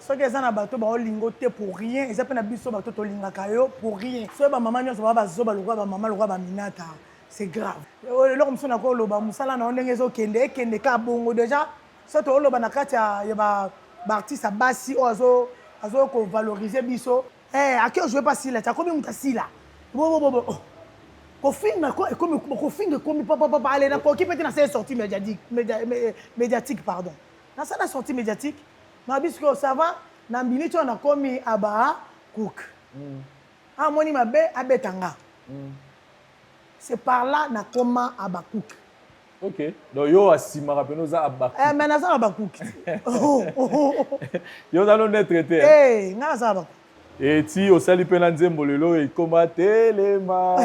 soki eza na bato baolinga te pour rien eza mpe na biso bato tolingaka yo pour rien soki bamama nyonso baa bazoba lokwa bamama lokwa baminata c'est grave eloko mosusu na koloba mosala na yo ndenge ezokende ekende ka bongo déjà so tooloba na kati ya baartiste basi oyo azokovalorize biso aki ojue pa sila ti akomi mutu asila kofinga ekomi papapapa ale nakoki pete na sele sortie médiatique pardon nasala sortie médiatique na biso ça va na mbini ti oyo nakomi aba cook amoni mabe abetanga c'est par là nakoma aba cook. Ok. Donc, yo asimara peno za abaku. Mais naza abaku. Yo za non traité. Eh, naza abaku. Et si au sali pena nzembo lelo e koma telema.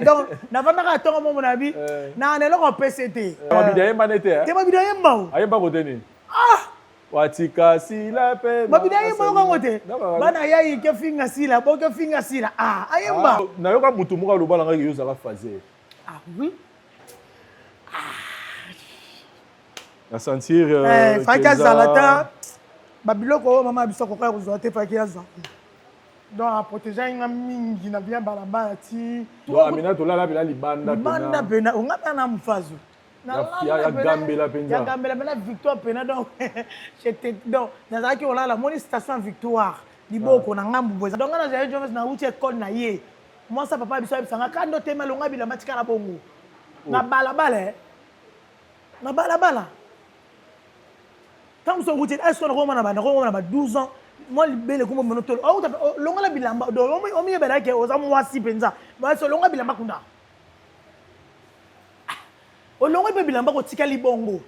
Donc na vanda ka tonga mo nabi na neloko PCT. Mabida yemba nete hein. Te mabida yemba o. Ayemba ko teni. Ah! Watika sila pe. Mabida yemba ko ngote. Bana yayi ke finga sila, bo ke finga sila. Ah, ayemba. Na yo ka mutu muka lo bala ngaki yo za ka fazer. Ah oui. À sentir Faka Zalata babiloko mama biso ko ka kozwa te Faka Zalata. Donc à protéger nga mingi na bien balamba ti. Do amina to la bila libanda pena. Libanda pena on ngata na mfazo. Ya gambela penza. Ya gambela pena victoire pena donc j'étais donc nazaki on la moni station victoire liboko na ngambu boza. Donc na j'ai Jones na uti école na ye. Moi ça papa biso bisanga kando tema longa bila matika na bongo. Na balabala. Na balabala. Tant que ce routier est-ce qu'on a 12 ans moi libele comme monotone oh longa la bilamba do o mi bela ke oza mwasi penza ba so longa bilamba kunda o longa be bilamba ko tika libongo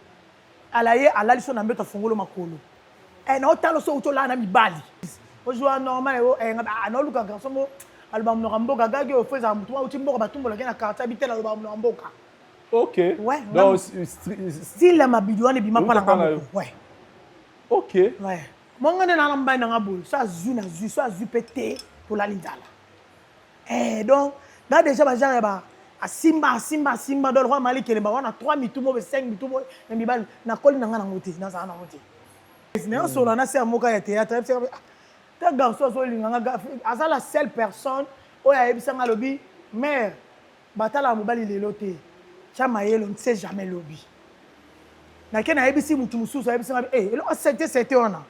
alaye alali so na mbeto fongolo makolo na otalo so utola na mibali o joa normal na luka garçon mo album no ramboka gage o feza mutu wa utimboka batumbola ke na carte habitela album no ramboka. OK. Ouais. Donc style la mabidiwane bima pala ngambo. Ouais. OK. Ouais. Mon gars na namba na ngabul, ça zu pété pour la lindala. Donc là déjà ba genre ba simba do roi Mali kele ba wana 3 mitumo 5 mitumo na mibali na koli na ngana ngoti na za na ngoti. C'est solo na c'est moka ya théâtre, ta garçon so linga ga asa la seule personne o ya ebisa nga lobi mère batala mobali lelo te. Chama yelo ne sait jamais lobi. Na kena ebisi mutu mususu ebisa nga lo c'était ona.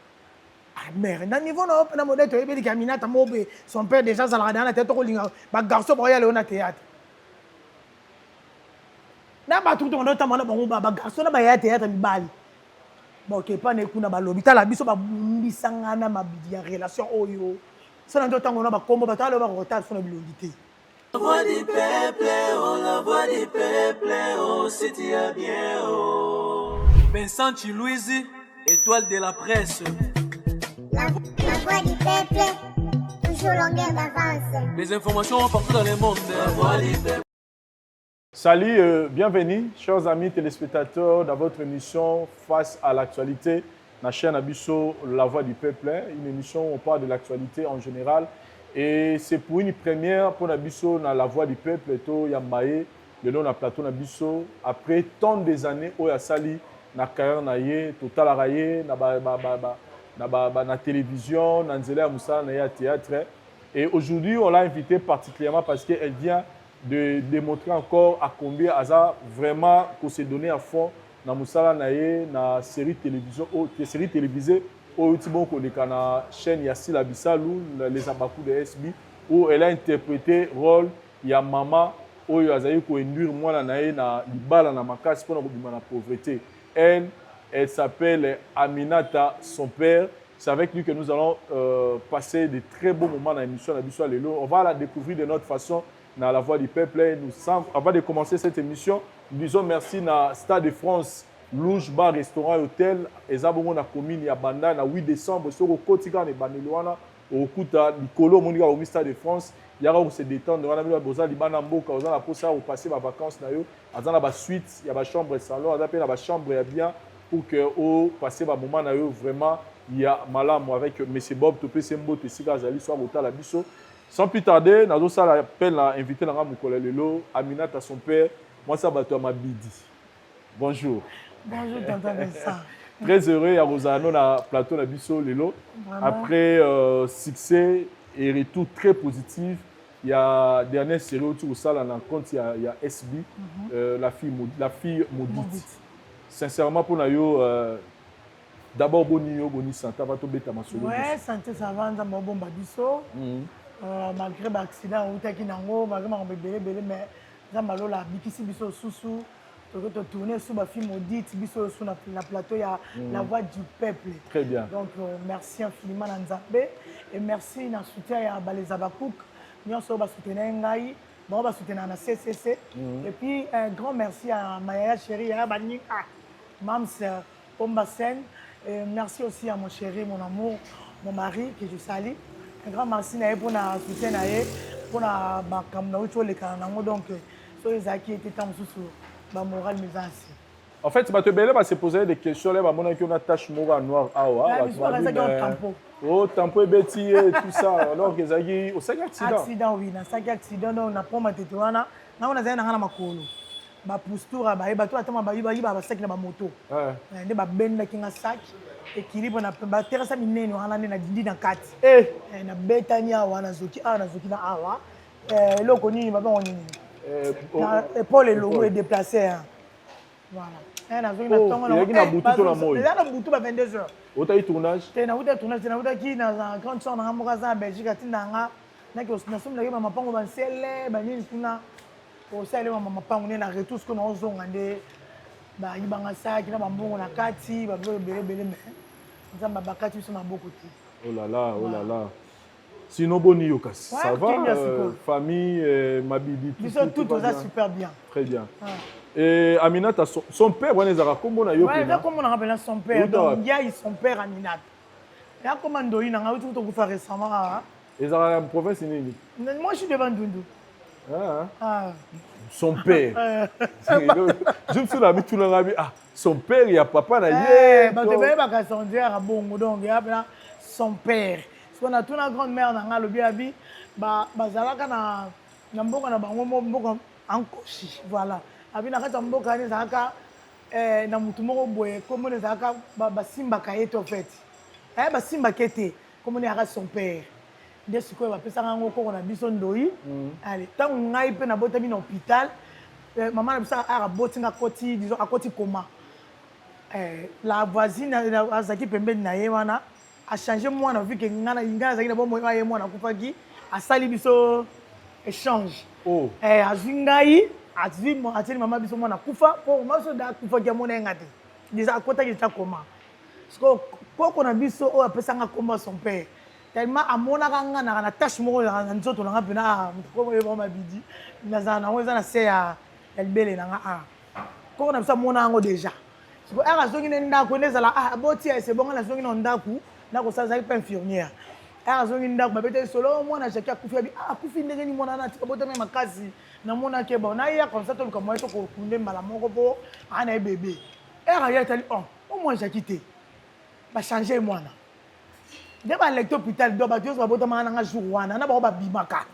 Ah mère, na niveau na modèle to ebeli kaminata mobe son père déjà ça la dans la tête ko linga ba garçon ba yalo na théâtre. Na ba tout on ta mana ba garçon na ba ya théâtre mibali. Bon OK pas ne kuna ba lobi tala biso ba mbisanga na mabidi ya relation oyo. Ça na ndotango na ba kombo ba tala ba retard sur na bilongité. La voix du peuple, oh la voix du peuple, oh c'est bien oh. Vincent Chilouise, étoile de la presse. La voix du peuple, toujours longueur d'avance. Les informations partout dans le monde. La voix du peuple. Salut, bienvenue, chers amis téléspectateurs, dans votre émission Face à l'actualité, la chaîne Abisso, La Voix du Peuple, une émission où on parle de l'actualité en général. Et c'est pour une première pour Abisso dans La Voix du Peuple, et Yambaye, le nom de plateau Abisso, après tant des années où il y a sali, na carrière naie, total araye, na télévision, na nzela Moussa, na théâtre. Et aujourd'hui, on l'a invitée particulièrement parce qu'elle vient de démontrer encore à combien Aza vraiment qu'on s'est donné à fond dans Moussa naie, na série télévisée au Tibon Kodeka na chaîne Yassi Labisalou, les Abakou de SB, où elle a interprété rôle ya maman où il a ko induire moi la naie na libala na makasi pour na pauvreté. Elle s'appelle Aminata, son père. C'est avec lui que nous allons passer de très beaux moments dans l'émission Abisso Lelo. On va la découvrir de notre façon dans La Voix du Peuple. Avant de commencer cette émission, nous disons merci à Stade de France, Louge, Bar, Restaurant et Hôtel. Et Zabongo na commune ya Banda na 8 décembre. Sur le Kotika et Baneluana, au Kuta, Nicolo, Monika, au Stade de France. Il y a où se détendre. On a mis à Libana Mboka, on a pour passer ma vacances. On a une suite, il y a une chambre salon, on a une chambre bien pour que au passer ma moment vraiment il y a malam avec M. Bob Topé Sembo Tessiga Zali soit au la biso. Sans plus tarder, nous allons l'appel à inviter la Moukola Lelo, Aminata à son père, moi ça va toi ma bidi. Bonjour. Bonjour tonton Vincent. Très heureux à Rosano na plateau na biso lelo. Après succès et retour très positif. Il y a dernière série autour de ça, là, dans compte, il y a SB, la fille maudite. Sincèrement, pour nous, d'abord, boni santé, avant de bêta ma solo. Ouais, santé, ça va, ça m'a bon babiso. Malgré l'accident, on était qui nango, malgré mon bébé, mais ça m'a la bikisi biso sous to tourner sur ma fille maudite, biso sur la plateau, il y a la voix du peuple. Très bien. Donc, merci infiniment Nzambe et merci na soutien à Balezabakouk. Nous sommes soutenus Ngai, bon va soutenir na CCC. Et puis un grand merci à Maya chérie, à Banika, Mams Pombasen. Et merci aussi à mon chéri, mon amour, mon mari que je salue. Un grand merci pour na soutien pour na bakam na ucho le kanango donc so ezaki était tam sous ba moral misasi. En fait, tu vas te belé va se poser des questions là, mon qui on attache mot noir oh, tempo et bêtis et tout ça. Alors que Zagi, au 5 accident. Accident, oui, dans 5 accidents, on a pas maté toi na. Na on a zana na makolo. Ba postura ba ba to atama ba ba sac na ba moto. Ouais. Ne ba ben na kinga sac. Équilibre na ba terasa minene wana na dindi na kati. Na betani awa na zoki na awa. Loko nini ba ba nini. Paul et logo est déplacé. Voilà. Il y a un bouton dans moi. Il y a un bouton à 22h. Où tu as eu tournage? Tu as eu tournage, tu as eu qui dans un grand champ en Belgique, tu as eu que maman pas on sel, bani kuna au sel maman pas on est na retour ce qu'on a zone ande ba ibanga sa ki na bambongo na kati ba belé mais ça ba kati sur na beaucoup. Oh là là. Sinon boni yokas. Ça va famille ma bibi tout ça tout ça super bien. Très bien. Et Aminata, son père, on est à comment on a eu. Oui, comment on appelle son père. Donc, il y a son père Aminata. Il y a comment on a eu tout faire récemment. Et ça va en province, moi, je suis devant Dundu. Son père. Je me suis dit, tout le monde son père, il y a papa. Tu ne pas son Dieu à Bongo, donc il y a son père. Parce qu'on a toute la grand-mère dans le biabi, Bazalaka na mboka na bango mboka enkoshi, voilà. Abina kata mboka ni zaka na mutu moko boye comme on zaka ba simba kaete en fait ba simba kete comme on aka son père de ce ko ba pesa ngo ko na biso ndoi allez tant ngai pe na botami na hôpital maman na bisa ara botinga koti disons à koti coma la voisine azaki pembeni na ye wana a changé moi na vu que ngana zaki na bon moi ye moi na kupaki a sali biso échange azingai ati mama biso mwana kufa po maso da kufa kia mona ngati déjà akota ki ta koma parce que poko na biso o apesa nga koma son père tellement amona kanga na tâche moko na nzoto na ngapena ko mo ba bidi na za na weza na se ya elbele na nga ko na biso mona ngo déjà parce que ara zongi nda ko nezala boti c'est bon na zongi nda ku na ko sa za pa infirmière ara zongi nda ko babete solo mwana chaki akufi bi akufi ndenge ni mwana na tika bota me makazi na mona ke bon na ya comme ça tout comme moi to ko kunde mbala moko po ana bébé era ya tali au moins j'ai quitté ba changer mwana de ba lecto hôpital do ba jozo ba bota mana nga jour wana na ba bimaka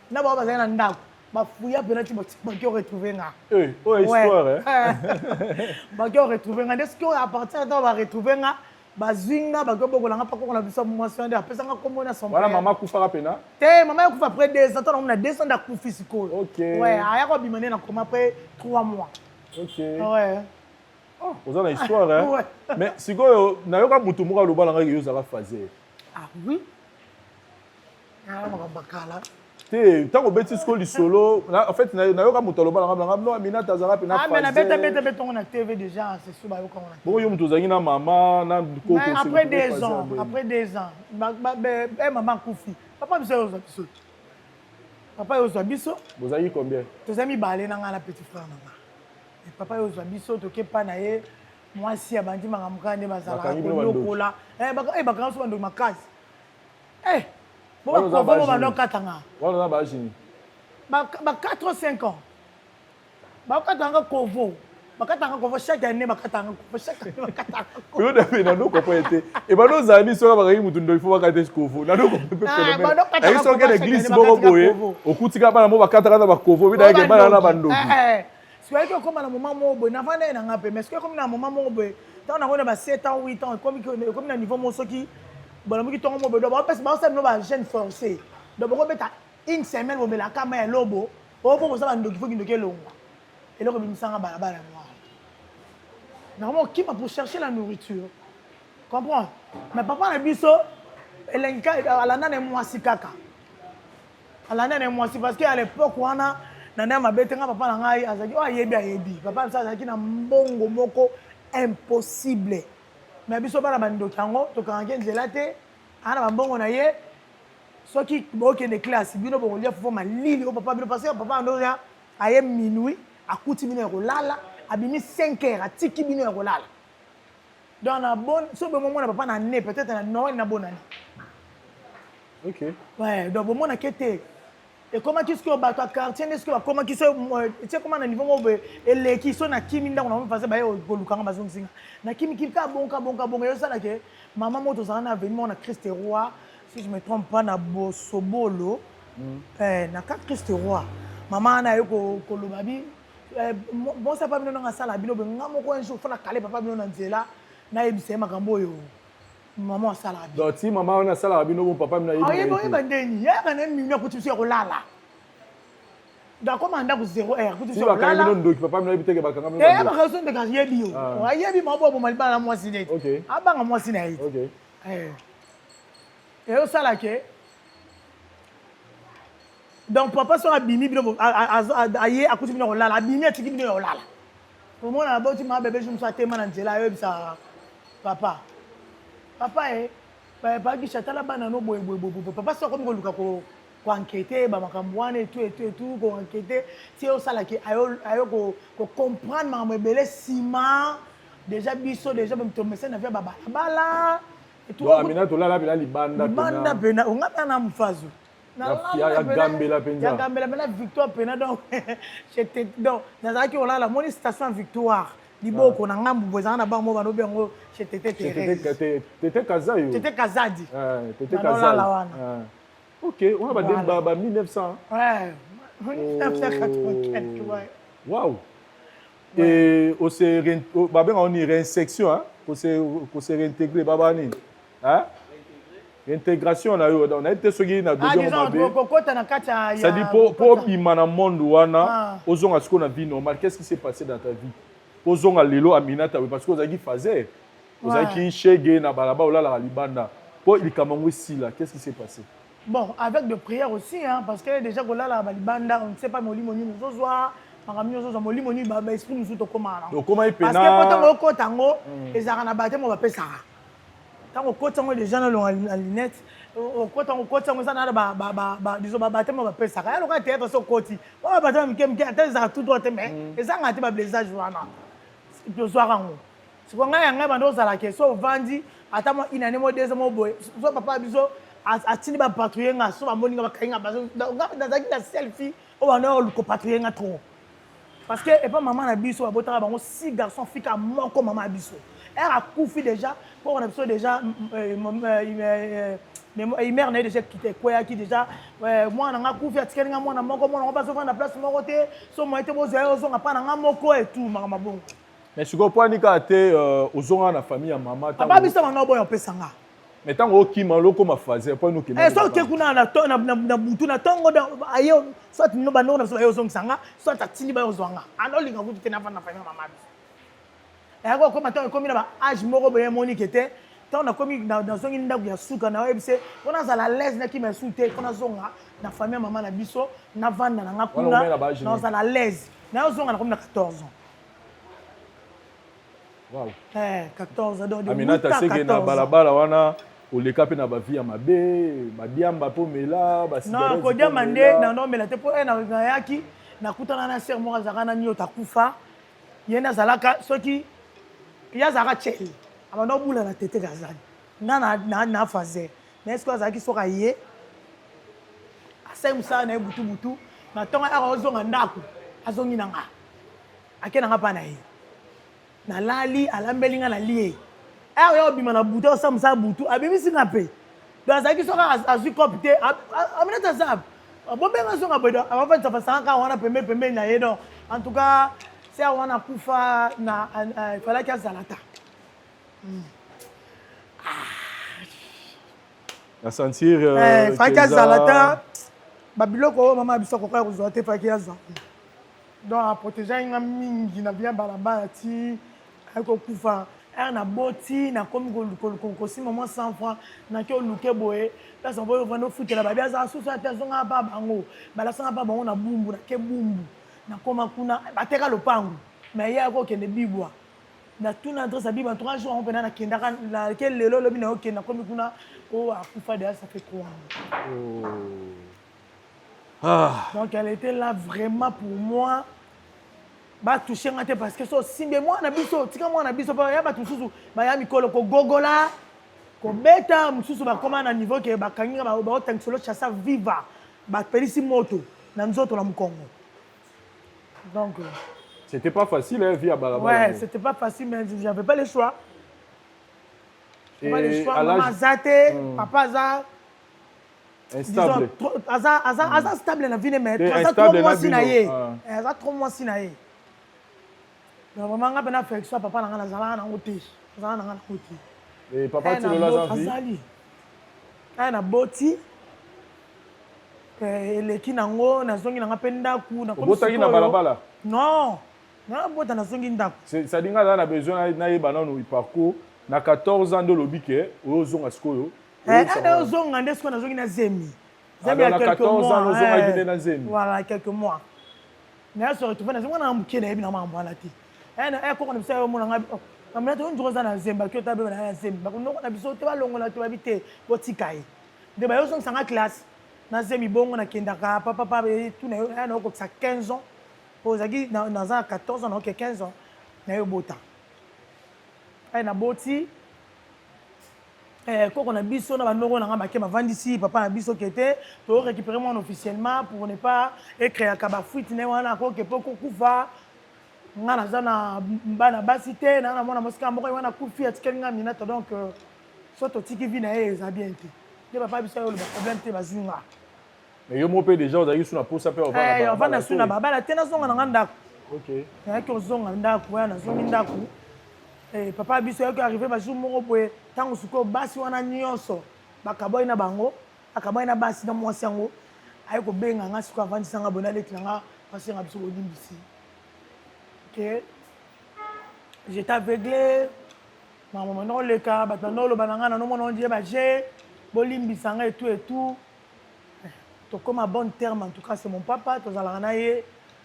na ba za na ndako ba fuya penalty ba ki retrouver nga histoire ba ki retrouver nga est-ce que à partir de ba retrouver nga bazinga bagobokola nga pako na biso motion de apesa nga kombo na son père. Voilà maman kufa rapena. Te maman kufa après 2 ans, on a 2 ans da kufi siko. OK. Ouais, aya ko bimane na koma après 3 mois. OK. Ouais. Oh, vous avez une histoire hein. Ouais. Mais siko na yoka mutu muka lo bala nga yo za fazer. Ah oui. Ah ma bakala. Tant que bêtise que solo, en fait, na yoka mutu lo bala nga no Aminata za rapena fazer. Ah mais na bête on a TV déjà, c'est sûr ba yoka on a. Bon yo mutu za na maman na ko ko. Après 2 ans, maman kufi. Papa biso yo biso. Papa yo biso. Vous avez combien? Tes amis balé na nga la petit frère na nga. Et papa yo biso to ke pa na ye moi si abandi mangamuka ne bazala ko lokola. Bakanga so bando makasi. Bon ko bando katanga. Wala na ba jini. Ba 4 ou 5 ans. Ba katanga kovo. Bakatanga kovo chaque année bakatanga kovo chaque année bakatanga. Yo depuis na no ko poete. E ba no zani so ba ngi mutu ndo ifo bakate kovo. Na no ko pepe pele. Ai so ke l'église boko boye. Okutika bana mo bakatanga ba kovo bi da ke bana na bando. Est-ce que comme na moment mo boye na fanda na ngape mais est-ce que comme na moment mo boye tant on a 7 ans 8 ans comme na niveau mo soki bon mo ki tongo mo bedo ba pesa ba ça no ba jeune forcé donc on mettre une semaine on met la caméra lobo o pour ça ba ndoki faut ndoki longa et là comme ça ba moi normalement qui va pour chercher la nourriture comprends mais papa na biso elenka ala na mwasi kaka ala na mwasi parce que à l'époque on a nana mabetenga papa na ngai azaki o ayebi papa ça azaki na mbongo moko impossible mais biso bana bandoki yango tokanga nzela te ana bambongo na ye soki bokende classe bino bokolia fofo malili o papa bino parce que papa ndoya aye minuit akuti bino ya kolala abimi 5 heures atiki bino ya kolala donc na bon so be moment na papa na ne peut-être na Noël na bonne année. OK. Ouais, donc bon on a quitté. Et comment qu'est-ce que ba quartier est-ce que comment qui so tu sais comment na niveau mo et qui sont na kimi ndako na fazer ba yo golukanga bazonzinga. Na kimi ka bonka yo sala ke maman moto za na avenue na Christ Roi si je me trompe pas na Bosobolo. Na ka Christ Roi. Maman na yo ko lobabi bon ça pas bino na sala bino be ngamoko un jour fona kale papa bino na nzela. Na yebise makambo yo maman sala bi donc si maman na sala bi no bon papa na yebi bon bandeni ya kana mimi ko tsi ko lala da komanda ku 0 heure ku tsi ko lala si ndo papa na yebite ke bakanga mimi ba ka so ndeka yebi yo wa yebi mabo bo maliba na mwasi net abanga mwasi na yi OK et au sala ke donc papa so abimi bino aye akuti bino ko lala abimi atiki bino ko lala pour moi na boti ma bébé je me suis téma na nzela yo bisa papa papa qui chatala bana no boy papa so comme luka ko enquêter ba makambwane et tout ko enquêter si o sala ki ayo ko comprendre ma mebele sima déjà biso déjà même to message na via baba bala et tout amina to lala bila libanda pena on ngata na mfazo ya gambela penza ya gambela bena victoire pena donc j'étais donc dans qui on a la moni station victoire liboko na ngambu bozana na bango bano bengo j'étais t'étais kazayo t'étais kazadi t'étais kazali OK on a ba 1900 ouais 1984 ouais waouh et on se ba ben on y réinsertion hein on se réintégrer baba ni hein intégration on a été sogi na deuxième ça dit pour imana monde wana ozonga siko na vie normale qu'est-ce qui s'est passé dans ta vie ozonga lelo aminata parce que ozaki faisait ozaki chege na balaba olala libanda pour likamango sila qu'est-ce qui s'est passé bon avec de prières aussi hein parce que déjà olala libanda on ne sait pas molimo ni nzozwa makamio nzozwa molimo ni ba esprit nous to komana donc comment ipena parce que poto kotango ezaka na batemo ba pesaka tango kotango déjà na longa lunette kotango ça na ba disons ba batemo ba pesaka ya loka théâtre so koti ba batemo mike ateza tout droit mais ezanga te ba blessage wana tozwarango siko ngai yanga bando zala ke so vandi ata mo inane mo deuxième mo boy so papa biso atini ba patrouiller nga so ba moninga ba kainga ba dans la selfie o bana o ko patrouiller nga trop parce que et pas maman na biso ba botaka bango 6 garçons fika moko maman biso elle a coufi déjà pour on a besoin déjà mais mère n'a déjà quitté quoi qui déjà moi na nga coufi atikeli nga mwana moko mwana ba so na place moko te so mo ete bozo yo so nga pa na nga moko et tout mama bon mais si vous prenez ate ozonga na famille ya maman papa bisa manga boyo pesanga mais tango okima loko ma fazer pour nous kima so ke kuna na butu na tongo ayo soit no bando na so yo sanga soit atini ba yo zonga anolinga kutu te na fa na famille maman et ako comme tant comme na ba âge moko boye monique était tant na comme dans zongi ndaku ya suka na webse ona za la l'aise na ki me soute kona zonga na famille maman na biso na vanda na ngakuna na za la l'aise na zonga na comme na 14 ans. Wow. 14 ans. Aminata sege na balabala wana oleka pe na ba vie ya mabe ba diamba po mela ba cigarette. Non ko diamba nde na no mela te po na yaki na kutana na ser mo azaka na nyo takufa yena zalaka soki ya zaka cheli amano bula na tete kazani na fazer mais est-ce que azaki soka ye asem sa na butu na tonga a ozonga ndako azongi nanga akena ngapa na ye na lali alambelinga na lié yo bima na buto samsa butu abimisi ngape do azaki soka azu copte aminata zab bobenga songa bodo avant ça fa ka wana pembe na yedo en tout cas c'est wana kufa na fala ka zalata À sentir faki azala ta babiloko mama biso kokoya kozwa te faki aza donc aprotége nga mingi na bien balabala ti akokufa na boti nakomi kosimba mwa 100 francs naki oluke boye place boye vanda ofutela babi aza susu ate azonga pa bango balasanga pa bango na bumbu nake bumbu nakoma kuna bateka lopango mais ye akokende bibwa na tuna adresse à Bible en 3 jours on peut na kendaka la quel lelo lobi na okenda comme kuna oh akufa déjà ça fait 3 ans. Oh. Ah. Donc elle était là vraiment pour moi ba toucher ngate parce que so simbe moi na biso tika moi na biso ba ya ba tususu ba ya mikolo ko gogola ko beta mususu ba koma na niveau ke ba kanginga ba otangsolo chassa viva ba pelisi moto na nzoto na Mukongo. Donc c'était pas facile, hein, vie à Balabala. Ouais, c'était pas facile, mais j'avais pas le choix. Et pas le choix. Maman Zate, papa Zate. Instable. Aza stable na vie, mais Aza 3 mois sinaye. Aza 3 mois sinaye. Donc maman nga bena fait ça, papa na zala na ngote. Zala na ngote. Et papa tu le la vie. Azali. Na boti. Eleki nango na zongi na penda ku na comme ça. Na Balabala. Non. Ça dit qu'on a besoin d'un parcours. Na 14 ans de l'obike, ozonga sikoyo. Ozonga ndesko na zongi na zemi. Zemi a quelques mois. Voilà, quelques mois. Mais se retrouver na zonga na mukele bi na mamba la ti. Ko ko bisa yo mona amna to njoza na zemba kyo tabe na zemba. Ko ndoko na biso te ba longola to babite botikai. De ba yo zonga sanga classe. Na zemi bongo na kendaka papa tout na ko 15 ans. Ozaki dans un 14 ans, ok 15 ans, na yo bota. Ay na boti koko na biso na banoko na ngamba ke bavandisi papa na biso kete to récupérer moi officiellement pour ne pas écrire kaba fuite ne wana ko ke poko kufa ngana zana bana basité na mona mosika mboko wana kufi atikeli nga minata donc soto tiki vi na e za bien te. De papa biso yo le problème te bazinga. Mais yo mopé déjà on a eu sur la pause ça peut on va on va na suna baba la tena zonga na ndako. OK. Na ko zonga ndako na zonga ndako. Papa biso yo ko arrivé ba jour moko boye tango suko basi wana nyonso bakaboy na bango akaboy na basi na mwasi yango ayi ko benga nga suko avandisa nga bona leki nga pasi nga biso bolimbisi. OK. J'étais aveuglé. Maman non le cas batano lo bananga na no mona on dit ba j'ai bolimbisa nga et tout. Comme à bon terme, en tout cas, c'est mon papa. Tu as l'anaïe.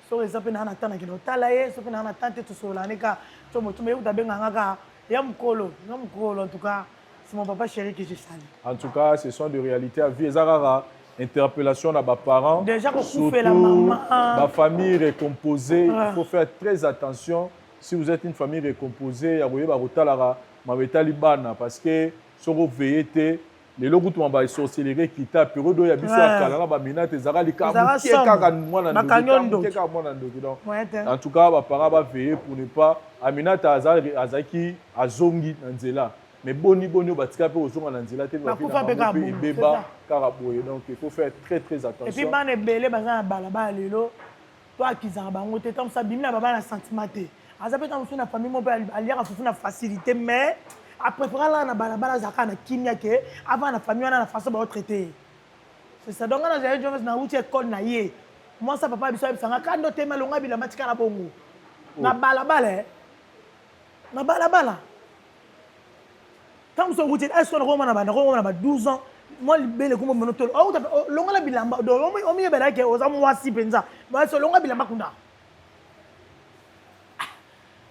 So les appels n'en attendent que nous talaye. So n'en attendent tout sur l'année car tu me dis que benga yam kolo, en tout cas, c'est mon papa chéri que j'ai sali. En tout cas, ce sont des réalités à vie. Zarara, interpellation à mes parents. Déjà qu'on fait la maman. Ma famille recomposée. Il faut faire très attention. Si vous êtes une famille recomposée, vous voyez barotalara, mabetaliban parce que si vous veillez les logos tu m'as sorcellerie qui t'a période où il y a bien sûr kalanga ba minate zarali ka kaka mwana ndo en tout cas ba parents ba veiller pour ne pas aminata azaki azongi nzela mais boni batika pe ozonga na nzela te ba beba karaboye donc il faut faire très attention et puis bana belé bazana balaba lelo toi qui za bango te tam sa bimina baba na sentiment te azape tam na famille mo ba aliaka fufu na facilité mais après là na balabala zaka na kimia ke avant na famille na façon ba traiter c'est ça donc na j'ai joves na uti école na ye moi ça papa biso bisanga kando te malonga bila matika na bongo na balabala tant so uti est-ce qu'on roma na ba 12 ans moi libele ko mo monotolo o longa la bilamba do o mi bela ke o za mwasi penza ba so longa bilamba kunda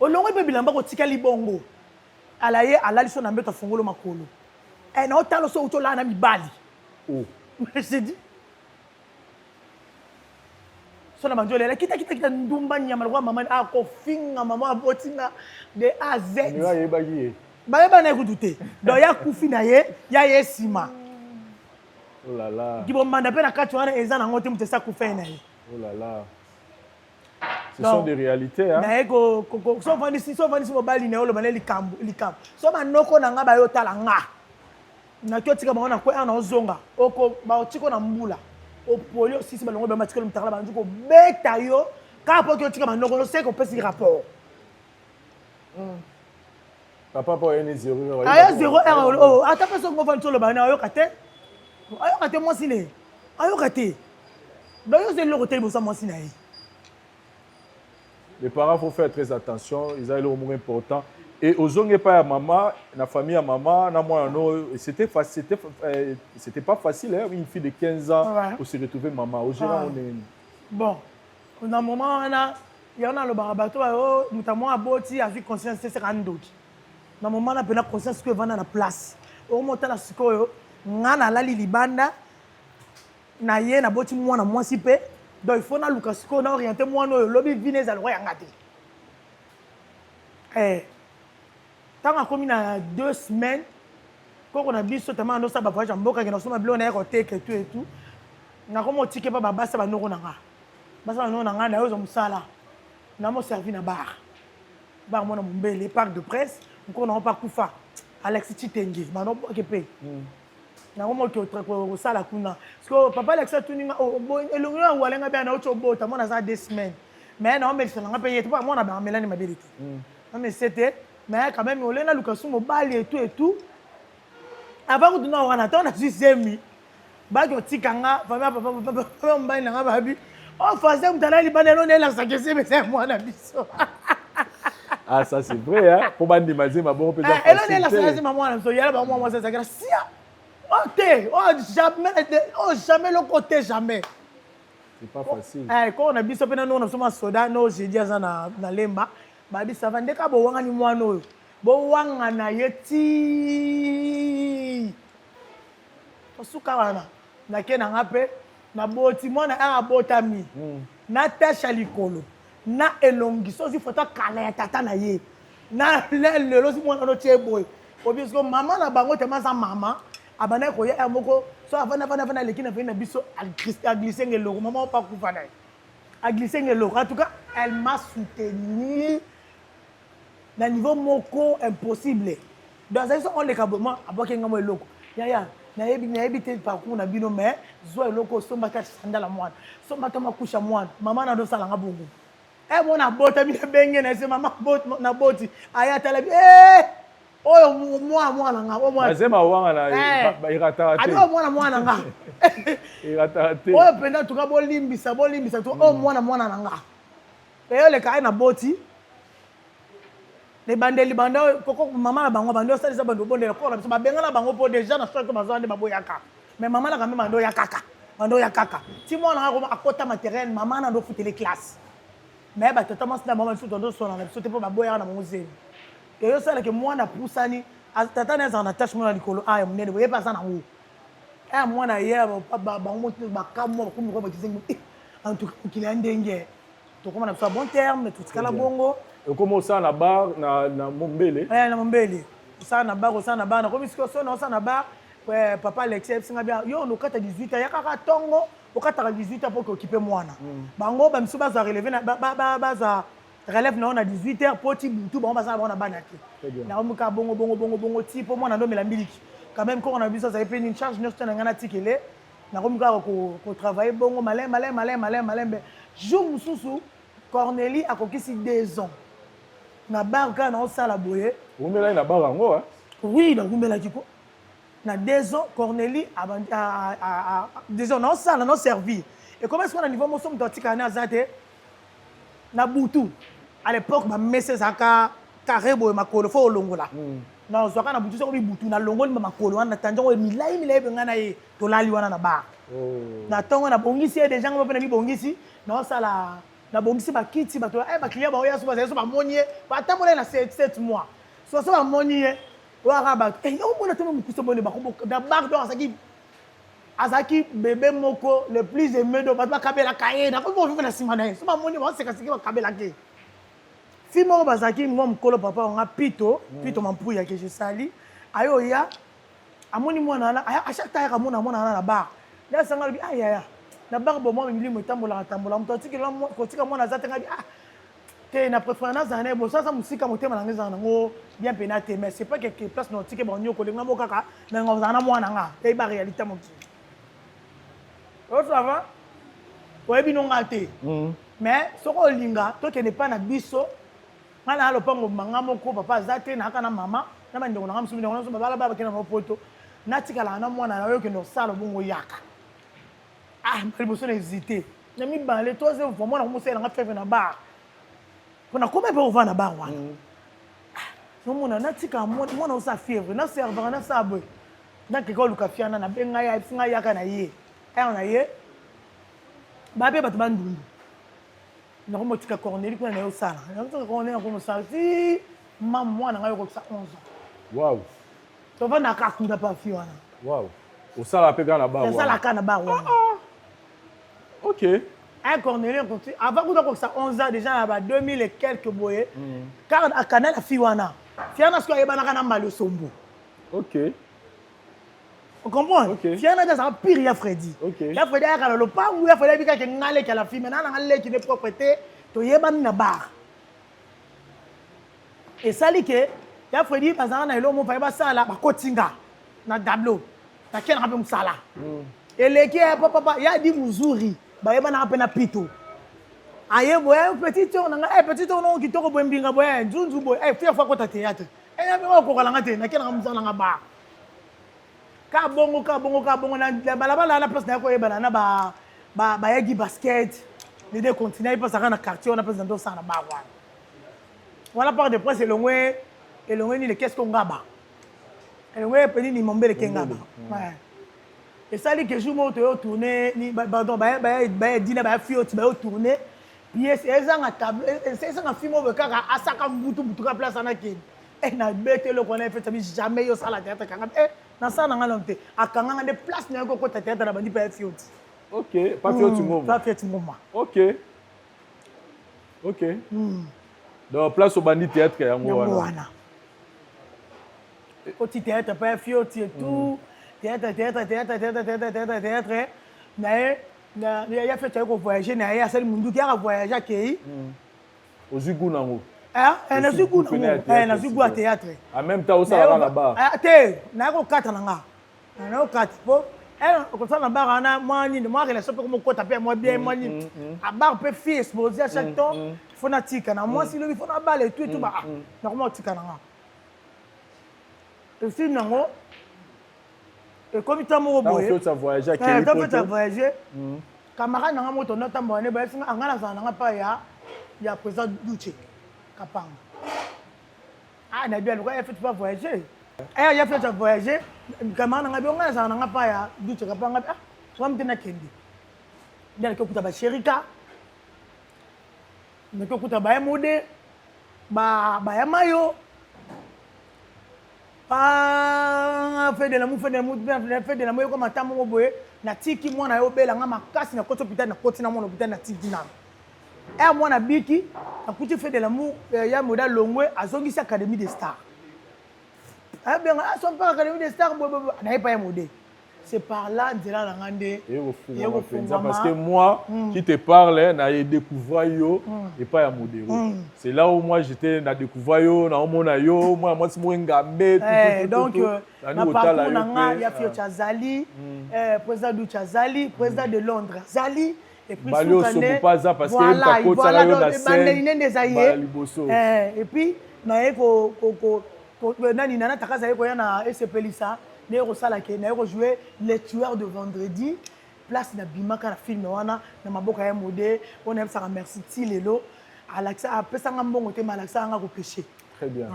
o longa be bilamba ko tika libongo alaye alaliso na mbeto fongolo makolo na otalo so utola na mibali je dis so na banjole la kita ndumba nyama kwa mama ko finga mama abotinga de A Z ni wa yeba giye ba yeba na kudute do ya kufi na ye ya yesima oh là là gibo manda pe na kati wana eza na ngote mutesa kufa na ye oh là là. Ce sont des réalités hein. Mais so vanisi mobali na yolo baneli kambu likambu. So manoko na nga ba yo tala nga. Na kyo tika baona ko ana ozonga. Oko ba otiko na mbula. O polio sisi balongo ba matikelo mtakala ba nzuko beta yo ka po kyo tika manoko no seko pesi rapport. Papa pour un 0 aya 0 heure ata pe so ko fa ntolo ba na yo kate moi sine ayo kate donc yo c'est le côté bo ça moi sine. Les parents faut faire très attention, ils ont le moment important et aux ongé pas à maman, la famille à maman, na moi non, c'était pas facile hein, une fille de 15 ans pour se retrouver maman. Au gérant on est bon. On a un moment il y en a le barabato notamment à Boti a vu conscience c'est rando. Na moment na pena conscience que vana na place. Au monta na sikoyo ngana la libanda na ye na Boti mwana mwasi pe donc il faut na luka sikoyo na orienter mwana oyo lobi vine za loya ngate. Tant a commis na 2 semaines quand on a biso tellement no sa ba voyage mboka ke na soma blo na ko teke tout et tout. Na ko mo tike pa ba basa ba noko na nga. Basa no na nga na yo zo musala. Na mo servi na bar. Bar mo na Mombele parc de presse. On n'a pas kufa Alexis Chitenge mano okepe na ngomo ke ko sala kuna parce que papa Alexis tuninga elongo wa lenga bia na ocho bota mona za 2 semaines mais na on nga payer pas mona ba melani mabilité mais c'était mais quand même on lena lukasu mobali et tout avant que nous on attend na semi ba ko tikanga papa mbali na babi on faisait mtala libana no la sakese mais c'est moi na biso. Ah, ça c'est vrai, hein? Pour bandi mazé, ma bonne peut-être. Elle est là, c'est maman, il y a là, moi, c'est ça. Jamais le côté, jamais. C'est pas facile. Quand on a vu ça, nous sommes soda, nous, j'ai dit ça dans lemba. Babi, ça va dès que vous avez moi, nous. Vous avez yeti. Sukarana. Na kena ngape, na boti, moi, na botami. Na tacha likolo. Na elongi so si foto kala ya tata na ye na le lo si mwana no cheboy obisco maman na bango te masa mama abana ko ya moko so avana lekina na biso a glisser ngelo maman pas kufa na a glisser ngelo en tout cas elle m'a soutenu na niveau moko impossible dans ça on les kaboma aboke ngamo eloko ya na yebi te parcours na bino mais zo eloko so mbaka sandala mwana so mbaka makusha mwana mama na do sala ngabungu. Mon abota mi benge na se mama bot na boti aya tala oyo moi na nga o moi azema wanga na irata abi o moi na nga irata te oyo penda tuka bolimbisa to o moi na nga eyo le kai na boti le bandeli banda koko mama na bango bando salisa bando bondela ko na benga na bango po déjà na soki bazande baboyaka mais mama na kambe bando ya kaka ti moi na nga akota matériel mama na do futer les classes. Mais totalement c'est maman sur ton son na sauter pour baboya na mozeli et yo sala que moi na pusani tata na za na attachement na likolo aya munene boye pas ça na ngo moi na hier ba monte ba kamo ko mo ba kizengi en tout cas qu'il a ndenge to comme on a bon terme tout ce kala bongo et comment ça na bar na Mombele na Mombele ça na bar na comme ce que ça na bar papa Alexis singa bien yo no kata 18 ya kaka tongo okata 18 pour occuper mwana bango ba misuba za relever na ba relève na on a 18h poti butu ba on ba ça na banaki na omuka bongo ti pour mwana ndo mela mbiliki quand même quand on a vu ça ça fait une charge neuf na ngana tikele na omuka ko travailler bongo malin jour mususu Cornélie a kokisi 2 ans na barka na osala boye umela na barango hein oui na umela kiko na 2 ans Cornélie a disons non ça non servi et comment est-ce qu'on a niveau mo somme dotika na zate na butu à l'époque ba messe saka karebo makolo fo longola non soka na butu so butu na longoli makolo wana tanjongo milai bengana ye to lali wana na ba na tongo na bongisi des gens mo pe na bongisi na sala na bongisi ba kiti ba to ba client ba oya so ba monie ba tamola na 7 mois so ba monie waraba on mona tellement mukuse bone ba ko da bag do azaki bébé moko le plus aimé do ba kabela kaye na ko mo na sima na so ba monie ba se kasiki ba kabela ke fimo bazaki ngom kolo papa on a pito mampuya ke je sali ayo ya amoni mwana na a chaque temps mona na bar na sanga bi aya na bar bo mo milimo tambola mtotiki ko tika mwana zatenga bi te na préférence na ne bo ça musika motema na ngeza ngo bien pénaté mais c'est pas quelque place non tike ba nyoko lenga mo kaka na ngo zana mwana nga e ba réalité mo petit o ça va o ebi no ngate mais soko linga to ke ne pas na biso ngana alopango mangamo ko papa zate na kana mama na bandeko na ngamsu ndeko na bala baba kena mapoto natikala na mwana na yo ke no sala bongo yaka mbali boso na hésiter na mi balé troisième fois mwana musela nga feve na bar kuna koma pe ova na bar wana no mona natika mwana osa fièvre na serveur na sabwe na keko luka fiana na benga ya singa yaka na ye na ye babe bato bandundu na ko motika corneli kuna na yo sala na ko corneli ko mosala si maman mwana nga yo ko 11 ans Waouh. to va na ka kunda pa fi wana Waouh. Au sala pe kana ba. Ça la kana ba wana. OK. Un corneli on continue avant que ça 11 ans déjà à 2000 et quelques boyé car à canal la fi wana fiana ce ko yebana kana mbalo sombo. OK. On comprend? Okay. Fiana dans un pire ya Freddy. Okay. Ya Freddy a le pas ou ya Freddy bika ke ngale ke la fille maintenant ngale qui de propriété to yebana na bar. Et ça li ke ya Freddy bazana na elo mo pa ba sala ba kotinga na tableau. Na ken rape musala. Et les qui papa ya di muzuri ba yebana rape na pito. Aye boy petit tour na petit tour non qui to ko bombinga boy nzunzu boy fier fois ko ta théâtre. Ya me ko ko la ngate na ken ramusala nga bar. Ka bongo na balabala na place na ko yebana na ba yagi basket les deux continents parce que na quartier on a place dans ça na ba wana voilà par de presse et longwe ni le qu'est-ce qu'on gaba et longwe peni ni mombele kengaba ouais et ça dit que jour mo to tourner ni pardon ba dina ba fioti ba tourner puis c'est ça na table c'est ça na film au kaka asaka butu ka place na ken na bete le connaît fait jamais yo sala théâtre kanga na ça na ngalonte akanga de place na ko ta théâtre na bandi pa fioti. OK, pas fioti ngoma. Pas fioti ngoma. OK. OK. Donc place au bandi théâtre ya ngwana. Petit théâtre pas fioti et tout. Théâtre. Mais il y a fait ko voyager na ya sel mundu ki a voyager kei. Ozugu nango. Na zugu na zugu à théâtre. En même temps, ça va là-bas. Na ko kata nanga. Na ko kata po. Ko ça na bar na mani, moi relation pe ko ko taper moi bien mani. A bar pe fi exposer à chaque temps. Faut na tika na moi si le faut na balle tout ba. Na ko mo tika nanga. Et si nango et comme tu mo boye. Tu as voyagé à quel point? Tu as voyagé. Camarade nanga moto na tambo ne ba singa angala za nanga pa ya président Duce. Kapang. Na bien le gars fait pas voyager. Il a fait voyager. Comment on a bien on a pas ya du Kapang. Soit m'tena kendi. Bien que kuta ba sherika. Mais que kuta ba mode ba ya mayo. Fait de l'amour comme atamu boye na tiki mwana yo bela nga makasi na koto hôpital na koti na mwana hôpital na tiki na. Mwana biki akuti fait de l'amour ya moda longwe azongisi académie des stars. Bien son pas académie des stars na pas modé. C'est par là ndela la ngande parce que moi qui te parle na découvert yo et pas ya modéro. C'est là où moi j'étais na découvert yo na omona yo moi si mo ngambe tout donc na parcours na nga ya Fio Chazali président du Chazali président de Londres Zali et puis et puis na eko nani nana takaza eko ya na SPLisa ne ko sala ke na ko jouer les tueurs de vendredi place na bimaka na film wana na maboka ya modé on aime ça merci tilelo alaxa apesa ngambongo te malaxa nga ko péché très bien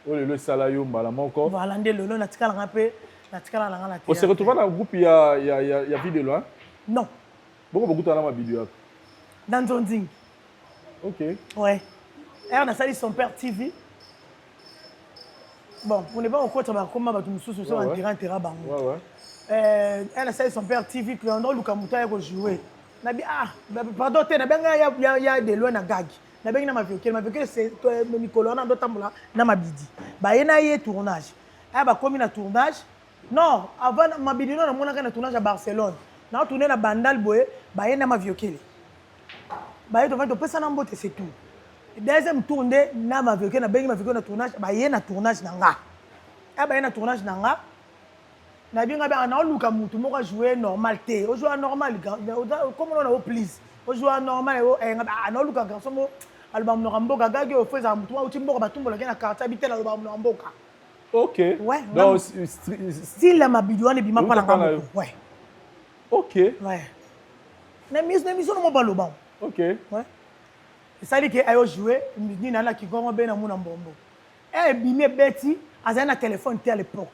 voilà le salayo mbala moko voilà ndelo na tikala ngape na tikala nga na on se retrouve dans le groupe il y a vidéo là non beaucoup dans ma vidéo dans Zonzing. OK. Ouais. Elle a sali son père TV. Bon, on n'est pas au côté de comment va tout sous sur un terrain bango. Ouais. Elle a sali son père TV que on Luka Muta ko jouer. Na bi pardon te na benga ya de loin na gagi. Na benga na ma c'est Nicolas na ndotambola na mabidi. Ba yena ye tournage. Ba komi na tournage. Non, avant mabidi na mona ka na tournage à Barcelone. Na tourner na Bandal boye, ba yena ma viokele. Ba yeto va pesa na mbote c'est tout. Deuxième tour na ma viokele na bengi ma viokele na tournage, ba yena tournage na nga. Ba yena tournage na nga. Na binga ba na luka mutu moko jouer normal té. O jouer normal comme on a au please. O jouer normal o na luka garçon mo aloba mnoka mboka gage ofeza mutu wa utimboka batumbola kena quartier bitela aloba mnoka mboka. OK. Ouais. Donc style la mabidi wana bima pa langa moko. Ouais. OK. Ouais. Na miso no baloba. OK. Ouais. Ça dit que ayo jouer ni na la ki gongo be na muna mbombo. Eh bimé beti azana na téléphone té à l'époque.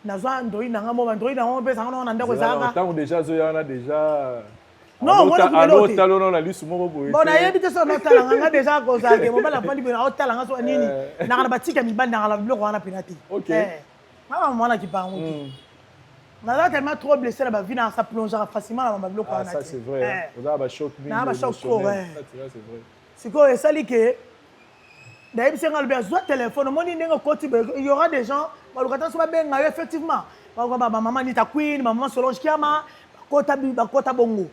Nazo Android na ngamo Android na ngombe sanga na ndako zanga. Tant déjà zoyana déjà. Non, moi alors talon on a lu sur mon boy. Bon na yebite so no tala nga déjà ko za ke mo bala pandi be na tala nga so nini. Na kana batika mibanda ngala biloko wana penati. OK. Mama mwana ki pango. Na là tellement trop blessé la vie na ça plongera facilement dans ma biloko wana. Ça c'est vrai. On a ba choc ni. Na ba choc trop ouais. C'est vrai. C'est quoi ça li que d'ailleurs c'est ngal besoin téléphone mo ni ngo koti il y aura des gens balokata so ba benga effectivement. Ba maman ni ta queen, maman Solange Kiama, kota bongo.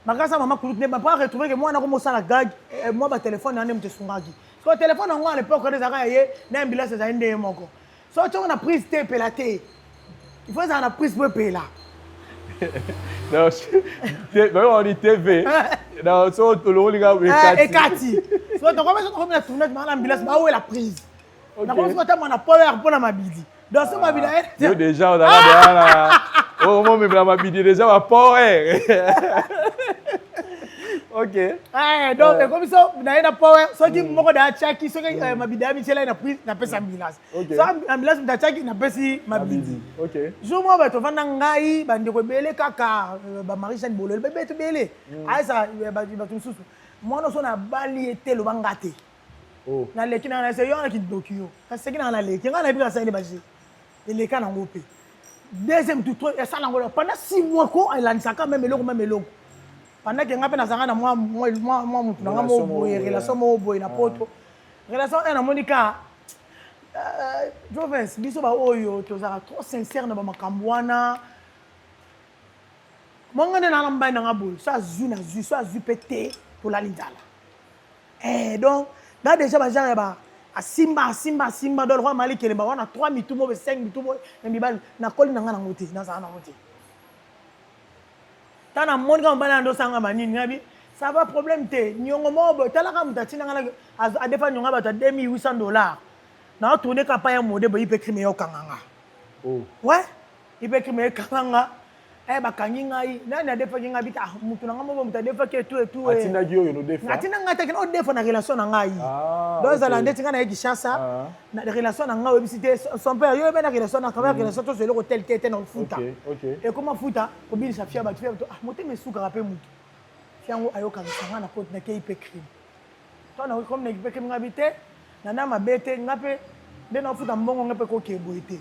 Makasa maman kulutne ba pas retrouver que moi na ko sala gag moi ba téléphone na ndem te sungaki. So téléphone ngo à l'époque des ara yé na ambulance za ndé moko. So tu on a prise té pelaté. Il faut ça na prise pour payer là. Non, on dit TV. Non, so to lo liga et Kati. So to comme la tournette dans l'ambulance ba où est la prise. Na ko so ta na power pour na mabidi. Donc ça mabidi. Yo déjà on a là. Oh moi même la mabidi déjà va power. OK. Donc comme ça na ina power so ki moko da chaki so ki mabidi ami chela na prise na pesa ambulance. So ambulance da chaki na pesi mabidi. OK. Jo mo ba to vanda ngai ba ndeko bele kaka ba Marisha Bololo be beto bele. Ai ça ba tumsusu. Moi no so na bali etelo bangate. Oh. Na leki na se yo na ki dokio. Ka se ki na leki ngana bi ka sa ni ba ji. Le ka na ngope. Deuxième tout et ça na ngolo pendant 6 mois ko il a quand même eloko. Pendant que ngape na zanga na moi mutu na ngamo boye relation mo boye na poto. Relation na Monica Jovens biso ba oyo to za trop sincère na ba makambwana. Monga na namba na ngabo ça zu pété pour la lindala. Donc là déjà ba genre ba Simba do roi Mali kelemba wana 3 mitumo be 5 mitumo na mibali na koli na ngana ngote na za na ngote. Tana monde quand bana ndo sanga manini ngabi ça va problème te nyongo mobo tala ka mutatina ngana a defa nyonga ba $2800 na tourner kapa ya mode bo ipe crime yo kanganga. Oh. Ouais, ipe crime kanganga ba kangi ngai nani a defa ngai bita mutu na ngamo muta defa ke tout atina gyo yo no defa atina ngata ke no defa na relation na ngai donc ça la ndeti ngana yeki chasa na relation na ngai obisité son père yo be na relation na kaba relation to selo hotel tete na futa et comment futa obili sa fia ba tu fia moté mesuka rapé mutu fiango ayoka ngana pot na ke ipe crime to na comme na ipe crime ngabité na na mabete ngape de na futa mbongo ngape ko ke boité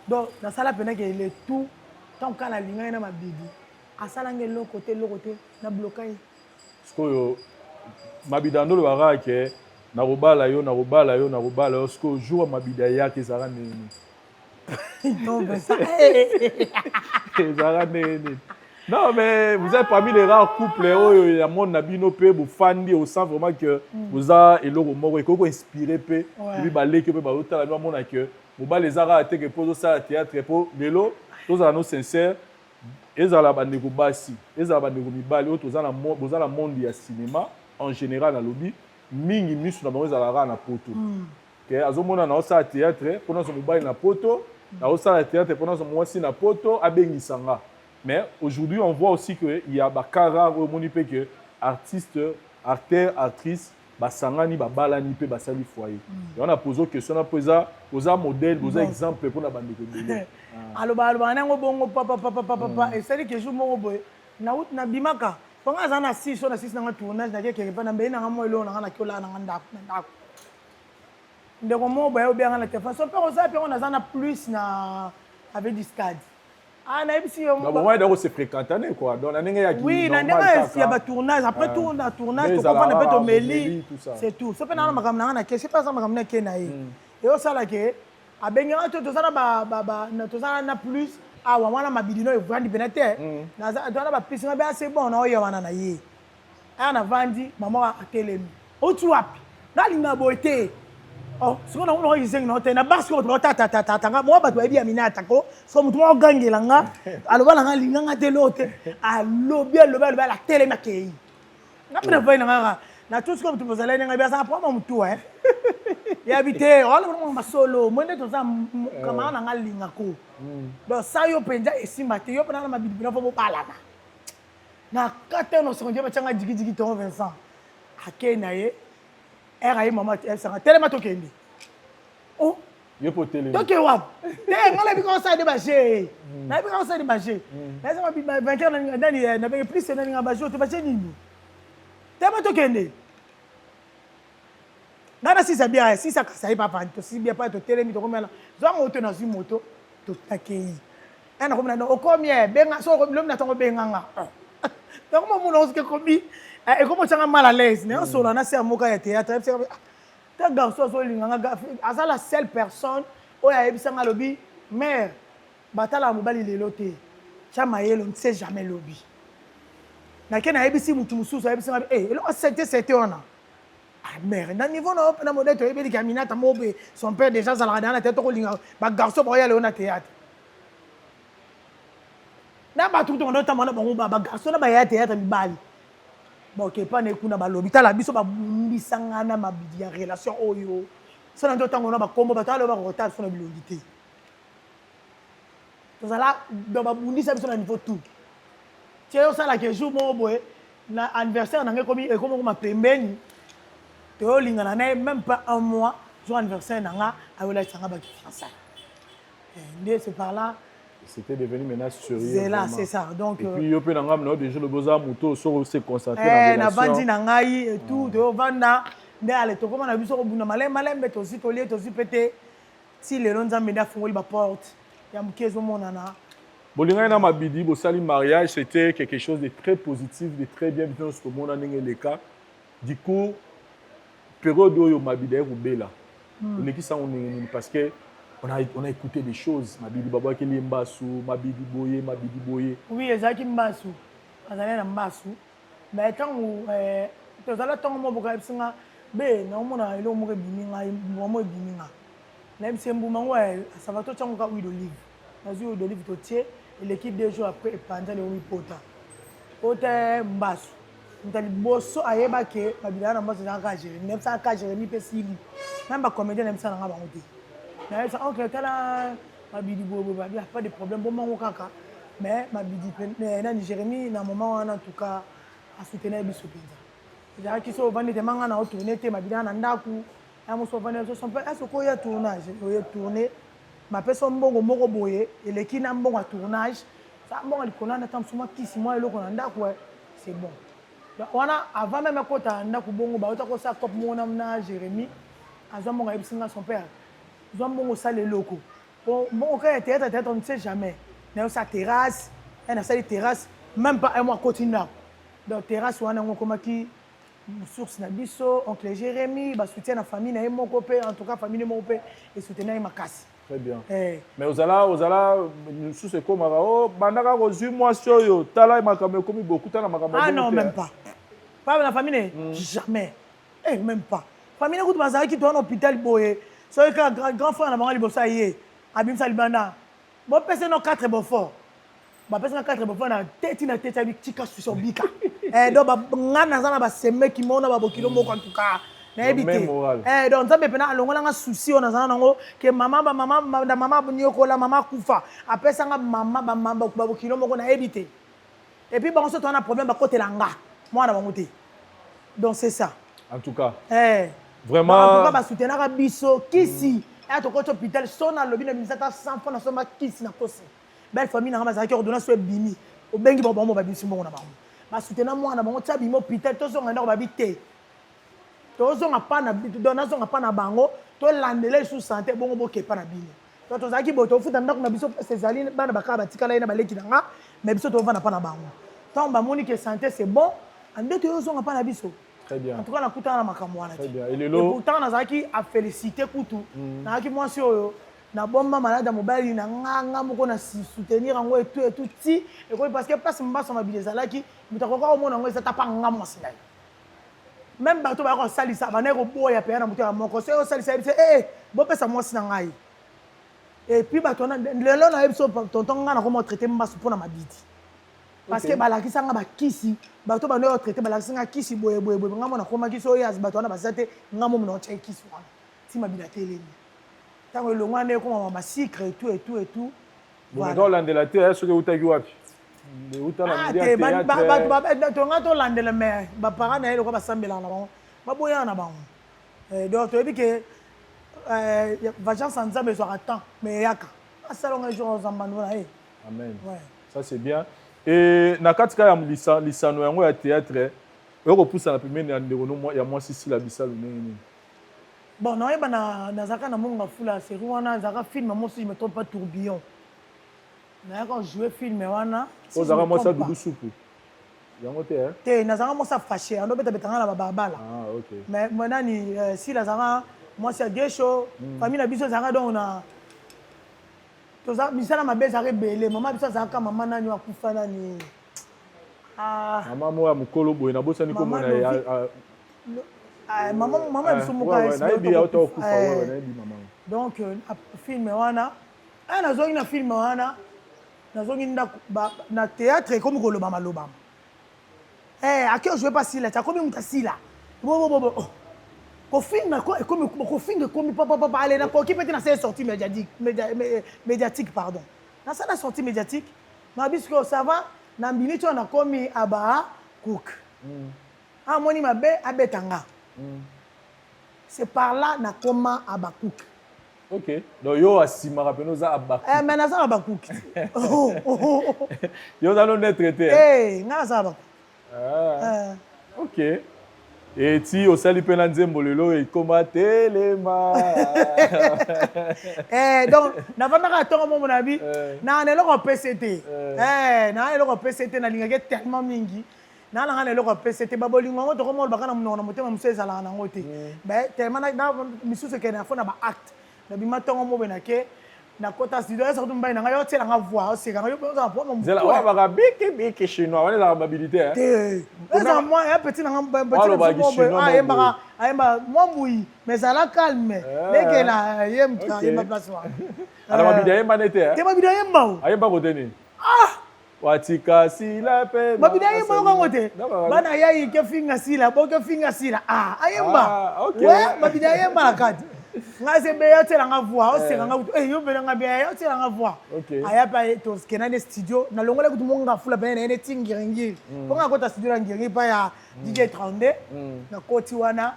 donc na sala pena ke le tout tant qu'à la ligne na mabidi asalange lo côté na bloqué sko mabidando le bara ke na robala yo sko jour mabida ya ke zara nini non mais ça zara nini non mais vous êtes parmi les rares couples il y a mon nabino pe bu fandi au sens vraiment que vous a eloko moko e ko inspiré pe bi balé que pe ba otala no mona que mo ba les ara te que pozo ça théâtre po lelo tous à nous sincères ezala bandeko basi ezala bandeko mibali o tozana monde ya cinéma en général na lobby mingi misu na bango ezala na poto ke azomona na osa théâtre pendant son mobile na poto na osa théâtre pendant son mwasi na poto abengisanga mais aujourd'hui on voit aussi que il y a bakara au monipe que artiste actrice basangani babalani pe basali foyer et on a posé question na posa modèle posa exemple pour na bandeko bele aloba nango bongo papa et c'est que jour mongo boy na bimaka ponga zana 6 na tournage na ke pa na be na ngamo elo na kiola na ndako ndeko mo boy obi ngana te fa so pe oza pe on zana plus na avec du stade na ebisi yo mo ba ndako se fréquenter quoi donc na ndenge ya ki oui na ndenge ya ba tournage après tournage to pa na beto meli c'est tout so pe na makam na ke c'est pas ça makam na ke na et au sala ke abenga to tozana na tozana na plus wana mabidi no evandi penate na tozana ba plus na ba c'est bon na oyo wana na ye ana vandi mama atelemi otu wapi ngali na boite oh siko na uno yizeng na hotel na basko to tata nga mo ba to ebi aminata ko so mutu mo gangela nga aloba nga linga nga telote alobi la telemi akei na pena vai na Na tout ce que tu veux aller dans ça prend mon tout hein. Et habiter, on va solo, moi ne toza comment na ngalinga ko. Donc ça yo penja esimate yo pena na mabidi na fo bala na. Na kate no sekonje ba changa jigi to Vincent. Akena ye. Era ye mama elle sera tellement tokende. Oh, yo po télé. donc wa. Te ngala bi ko sa de baché. Na bi ko sa de baché. Na ça bi 20 ans na be plus na nga baché to baché nini. Tellement tokende. Nada si ça bien, si ça ça pas fan, si bien pas to telemi to komela. Zo moto na si moto to takei. Ana komela no okomie benga so lo mna tongo benga nga. Donc mo muno ske komi e comme tanga mal à l'aise, né on solo na ser moka ya théâtre, ta garçon so linga nga asa la seule personne o ya ebisanga lobi mère batala mobali lelo te. Chama yelo ne sait jamais lobi. Na kena ebisi mutu mususu ebisanga elo c'était on a. Ah mère, dans niveau na modèle to ebeli Aminata mobe son père déjà ça la dans la tête ko linga ba garçon boya le na théâtre. Na ba tout on temps na ba garçon na ba ya théâtre mi bali. Bon ke pa ne kuna ba lobita la biso ba bumbisanga na mabidi ya relation oyo. So na temps on ba kombo ba talo ba retard sur na bilongité. To ça do ba bundisa biso na niveau tout. Tiens ça la que jour mo boye na anniversaire na ngekomi e komo ma pembeni. Même pas un mois, jour anniversaire, c'est par là. C'était devenu maintenant sérieux. C'est là, c'est ça. Donc, et puis, déjà le beaux arts moto, s'est concentré dans la relation. Et tout, de Vanda, d'aller tout comme on a vu sur le bout de malin, mais aussi, aussi pété. Si les longs amis font la porte, il y a un petit peu de monde. Bolinga na mabidi, bosali mariage, c'était quelque chose de très positif, de très bien, parce que mon année les cas. Du coup, période où mabidi est roubela. On est qui ça parce que on a écouté des choses. Mabidi baba qui limbasu, mabidi boye. Oui, ezaki mbasu. Azali na mbasu. Mais tant où tozala tant mo boka singa be na omona elo mo biminga mo biminga. Na msembu mango ça va to chango ka huile d'olive. Na huile d'olive to tie et l'équipe 2 jours après pendant le pota. Pota mbasu. Ndali boso ayeba ke babila na mbasu na ka gérer. Nem ça ka gérer mi pe sivi. Même ba comédien nem ça na ba ngote. Na ça oncle tala mabidi bobo ba pas de problème bon mango kaka. Mais mabidi na Jérémy na moment en tout cas a soutenir biso penza. Ja ki so vandi te manga na tourner te mabidi na ndaku. Ya mo so vandi so son peu est-ce ko ya tournage, yo tourner. Ma personne mbongo moko boye et le kina mbongo à tournage. Ça mbongo likona na tam suma kisi moi eloko na ndaku c'est bon. Donc on a avant même kota ndaku bongo ba ota ko sa cop mona na Jérémy. Azamo ga ibisinga son père. Zambongo ça les locaux. Bon OK théâtre on ne sait jamais. Mais sa terrasse, elle a sa terrasse même pas un mois continue. Donc terrasse on a comme qui source na biso oncle Jérémy ba soutien na famille na mon copain en tout cas famille mon copain et soutenir ma casse. Très bien. Mais osala sous ce comme oh bandaka ko zu moi soyo tala makambe komi beaucoup tala makambe. Ah non même pas. Pas la famille jamais. Même pas. Famille ko bazaki qui doit en hôpital boye. So ka grand frère na bango libosa yé. Abim Salibana. Bon personne no 4 bon fort. Ba personne 4 bon fort na tête na tête avec tika sur bika. Donc ba ngana zana ba semme ki mona ba bokilo moko en tout cas. Na ebité. Donc ça me pena alongola nga souci on zana ngo ke mama nyoko la mama kufa. Après ça nga mama ba bokilo moko na ebité. Et puis bon so to na problème ba côté langa. Moi na bangoté. Donc c'est ça. En tout cas. Vraiment en tout cas ba soutenir ka biso kisi. Et à ton côté hôpital son na lobby na misata 100 francs na soma kisi na kosi. Belle famille na ba zaki ordonnance so bimi. O bengi ba bombo ba bisi mbongo na bango. Ba soutenir moi na bango tsa bimi hôpital to so ngana ba bité. To so ngapa na donation ngapa na bango to landele sous santé bongo boke pa na bini. To zaki boto futa ndako na biso Césaline bana ba ka ba tikala ina ba leki na nga mais biso to va na pa na bango. Tant ba moni que santé c'est bon ande to so ngapa na biso. Très bien. En tout cas, on a coupé dans ma caméra. Très bien. Et pourtant, on a qui a félicité Koutou. On a qui moi sur na bomba malade à mobile, na nga moko na soutenir en et tout ti et parce que place mba sur ma bileza là qui mais tu encore au monde en ça tapa nga moi sinai. Même bateau ba ko sali ça ba na ko boya pe na mutu ya moko c'est sali ça bon pesa moi sinai. Et puis bateau na le là na ebiso tonton nga na ko traiter mba pour na mabidi. parce que balakisanga bakisi bato bano yo traité balakisanga kisi boye ngamo na koma kisi oyo bato wana basate ngamo mona tche kisi wana tima bilateleni tango longwane ko mama sucre et tout bon dans landela te est-ce que utaki wapi de utala media théâtre to ngato landela mais ba parents na ele ko basambela na bango baboya na bango donc to ebi ke vagence ensemble soit temps mais yaka asalonga jour zambano na amen ouais ça c'est bien. Et na katika ya lisano yango ya théâtre eko poussa na première ndeko no ya moi sisi la bisalu nini bon non eba na zaka na monga fula série wana zaka film moi si je me trompe pas tourbillon na quand jouer film wana o zaka moi ça dudu soupu yango te hein te na zaka moi ça fâché ando beta betanga na babala ah OK mais maintenant ni si la zaka moi c'est des shows famille na biso zaka donc na toza misala mabe zaka belé maman biso zaka maman nani akufa nani maman mo ya mukolo boye na bosa ni ko mona maman biso muka na bi auto akufa ouais na bi maman donc film wana nazongi na film wana nazongi na théâtre comme koloba maloba akio jouer pas sila ta comme mutasila bo comme papa aller na ko qui peut na sortie médiatique pardon na ça la sortie médiatique na bisko ça va na mbini on a commis aba cook moni mabe abetanga c'est par là na koma aba cook OK donc yo asima rapeno za aba mais na ça aba cook yo za non traité nga ça aba OK. Et si au sali pe na nzembo lelo e koma telema donc na vanda ka tongo mo na bi na eloko PCT na eloko PCT na lingake tellement mingi na na eloko PCT babolingo ngo to ko mo bakana mo na motema museza la na ngote ba tellement na misusu ke na fona ba acte na bi matongo mo benake na kota studio ça tout mbaina ngayo tela nga voix c'est nga yo za po mo zela wa ba biki chinois wala la habilité hein ça moi un petit nga ayemba moi mbuyi mais ça la calme leke la yemba place wa ala mabidi ayemba nete hein te mabidi ayemba ayemba koteni watika sila pe mabidi ayemba yo ngote bana yayi ke finga sila bo ke finga sila ayemba ouais mabidi ayemba la kati nga se be yo tela nga voix o se nga yo be nga be yo tela nga voix aya pa to skena ne studio na longola kutu monga fula pe na ene tingiringi ko nga kota studio ngiringi pa ya DJ 32 na koti wana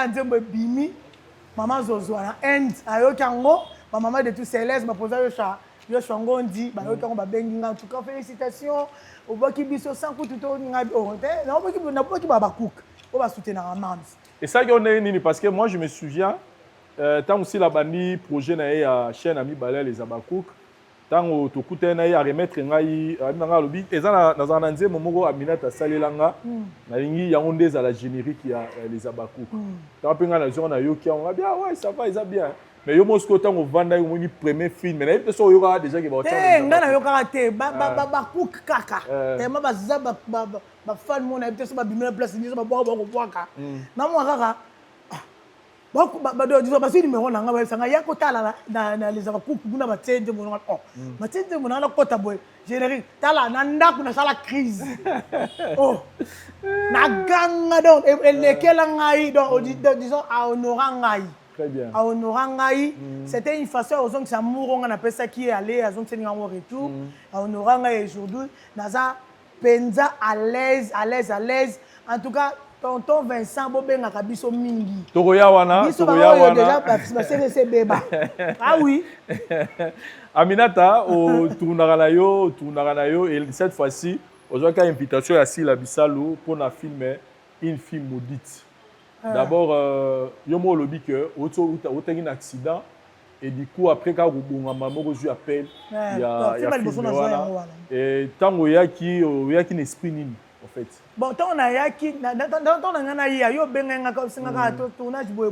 nzembo bimi mama zozo na end ayo kango ba mama de tout Céleste ba posa yo shangondi ba yo kango ba bengi nga en tout cas félicitations au boki biso sans kutu to nga na boki ba cook o ba soutenir en mams et ça on est nini parce que moi je me souviens tant aussi la bani projet na ya chaîne ami balai les abakouk tant to kutena ya remettre ngai nga lobi eza na na nzembo moko Aminata salelanga na lingi ya onde za la générique ya les abakouk tant penga na zona yoki on va bien ouais ça va ils a bien mais yo mosko tant vanda yo moni premier film mais peut so yo déjà que ba nga na yo karaté ba cook kaka tellement baza ba fan mon na peut so ba bimela place ni so ba boaka na mo kaka parce que numéro nanga ba sanga ya kotala na les abakouk kuna batende mo batende mo na kota boy générique tala na ndaku na sala crise na ganga donc lekela ngai donc disons à honorer ngai très bien à honorer ngai c'était une façon aux gens ça mouronga na pesa qui est allé à zone senga en retour à honorer ngai aujourd'hui naza penza à l'aise en tout cas tonton Vincent bobenga kabiso mingi tokoya wana déjà c'est beba ah oui Aminata au tournera na yo et cette fois-ci aujourd'hui une invitation à Sila Bisalo pour na filmer une film maudite d'abord yo mo lobi que auto un accident et du coup après quand vous maman reçu appel il y a et tango yaki n'esprit nini en fait bon tant na yaki dans na ya yo benga ka singa to tournage boy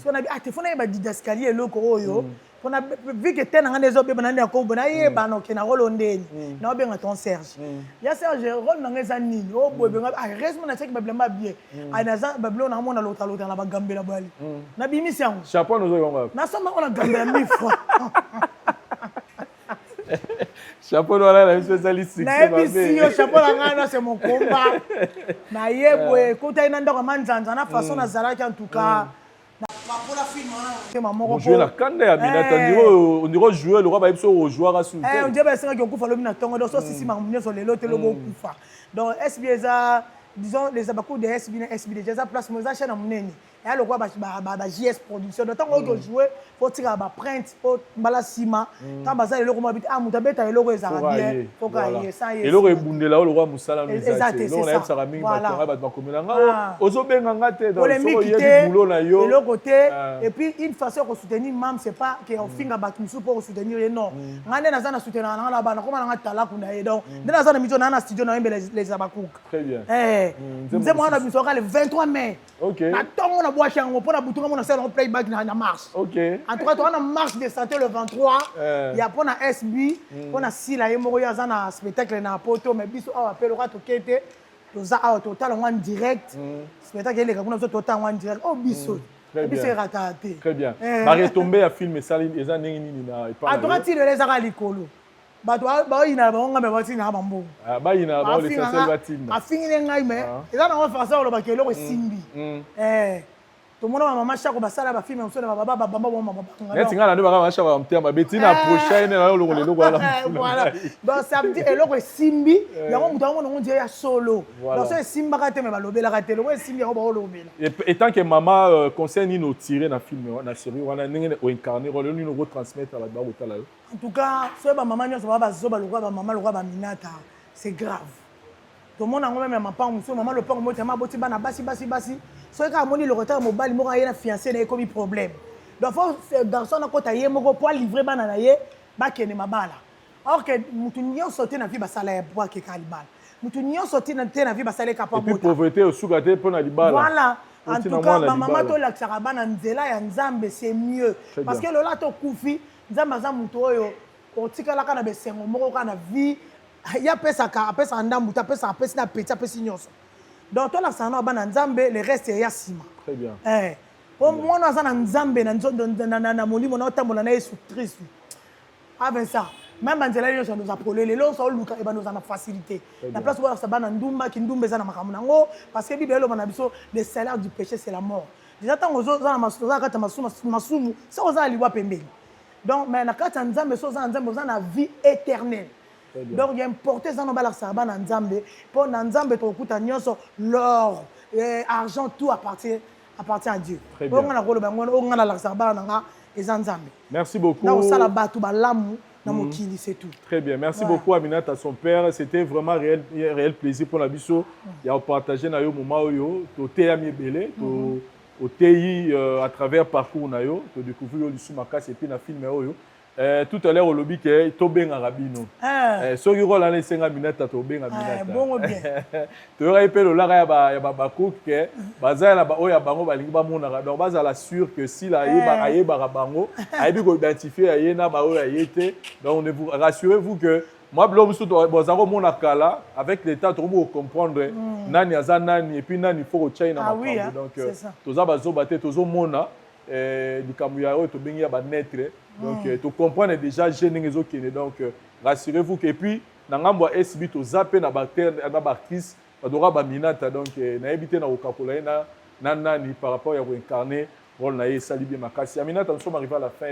so na bi atefona ba didascalier loko oyo pona vu que tena ngane zo be banane ko bona ye bana ke na rolo ndeni na benga ton Serge ya Serge rolo na ngeza nini o boy benga resmo na cheki bablema bien anaza bablo na mona lota na bagambela bali na bi mission chapeau nous yonga na soma on a gambela mi fois Chapeau noir, la mission ça succès. Chapeau noir, c'est mon combat. Na yeboye, quand il y a un manzanza, na façon na zalaki en tout cas. On joue la canne à Minata, on dirait jouer le roi va au joueur à soulever. On dirait que on coupe le minatongo, donc si mamounia sur les lots, le beau coufa. Donc SBSA, disons les abakou de SB déjà place moi ça chaîne à moneni. Et le roi ba JS production. Donc on doit jouer, faut tirer ba print, faut bala sima. Quand baza le roi habite mutabeta le roi ezara bien. Faut que ça y est. Et le roi bundela le roi musala nous exact. On a ça raminga ba ba komelanga. Ozobenga ngate donc so yé boulot na yo. De l'autre côté et puis une façon de soutenir mam c'est pas que on finga ba kimsu pour soutenir non. Ngane na za na soutenir na la ba na koma na tala kuna ye donc. Ndena za na mito na studio na les abakouk. Très bien. Nous moi on a biso le 23 mai. OK. Na tongo na bois chango pour na butunga mon salon playback na marche. OK. En tout cas on a marche de santé le 23. Il y a pour na SB, pour na sila ye moko ya za na spectacle na poto mais biso a appel roi to kete. Toza a total en direct. Spectacle les gars on total en direct. Oh biso. Biso raté. Très bien. Ba retomber à film ça les années nini na pas. À droite il les a likolo. Bato ba ina ba nga me bati na bambo ba ina ba le sel batina afingile ngai me eza na façon lo ba kelo ko simbi to mona mama shako basala ba film msona baba baba baba neti ngala ndo ba shaka mtema betina prochaine na lo le lo voilà donc samedi eloko simbi yango mutu ngo ngo ya solo donc so simba ka te me ba lobela ka te lo simbi yango ba lobela et tant que maman conseil ni no tirer na film na série wana ndenge o incarner rôle ni no retransmettre ba ba otala yo. En tout cas, si ma maman ne va pas zoba le roi, maman le roi va minata, c'est grave. Tout le monde a même ma part, maman le père moi tellement boti bana basi. So quand moni le retard mon bal, moi yana fiancé n'a comme problème. Donc faut garçon na kota ye moko pour livrer bana na ye, ba kene mabala. Or que mutu nyo sauter na vie ba sala ya pour que kalibal. Mutu nyo sauter na vie ba sala capable. Et puis pauvreté au soukate pour na libala. Voilà. En tout cas, ma maman to la tsarabana nzela ya nzambe c'est mieux parce que le là to kufi nzamba za mutu oyo otikala kana besengo moko kana vie ya pesa ndambu ta pesa na petit pesa nyonso donc to la sana bana nzambe le reste ya sima. Très bien. Pour moi na sana nzambe na molimo na otambola na Yesu Christ avec ça même nzela nyonso nous apolé les longs so luka e ba nous en facilité la place où ça bana ndumba ki ndumbe za na makamu nango parce que bible bana biso le salaire du péché c'est la mort déjà tant ozo za na masuza kata masumu ça oza liwa pembeni. Donc, mais na kata nzambe so za nzambe za na vie éternelle. Donc, il y a importé ça no bala saba na nzambe pour na nzambe to kuta nyonso l'or, argent tout appartient à Dieu. Donc, on a rolo bango on a la saba na nga nzambe. Merci beaucoup. Donc, ça la batu ba lamu na mokili c'est tout. Très bien. Merci beaucoup Aminata son père, c'était vraiment réel plaisir pour la biso. Il y a partagé na yo moment yo to teyami belé to au TI à travers parcours nayo to découvrir le sumakas et puis na film oyo tout à l'heure au lobby que to benga rabino so yiro la na 5 minutes to benga minute bon bien to yora epelo la ya ba cook que bazala na ba oya bango balingi ba mona donc bazala sûr que si la ayeba bango ayebi ko identifier ayena ba oya yete donc ne vous rassurez-vous que moi, avec l'État, tu peux comprendre nani aza nani et puis nani faut rechainer na makambo. Donc toza bazo baté tozo mona likambo ya o to bengi ba netre. Donc tu comprends déjà gêner ezo kene. Donc rassurez-vous que puis na ngambo SB to zaper na bactère na barkis badora ba minata donc na éviter na okakola na nani par rapport à incarner rôle na sali bien makasi. Aminata nous sommes arrivés à la fin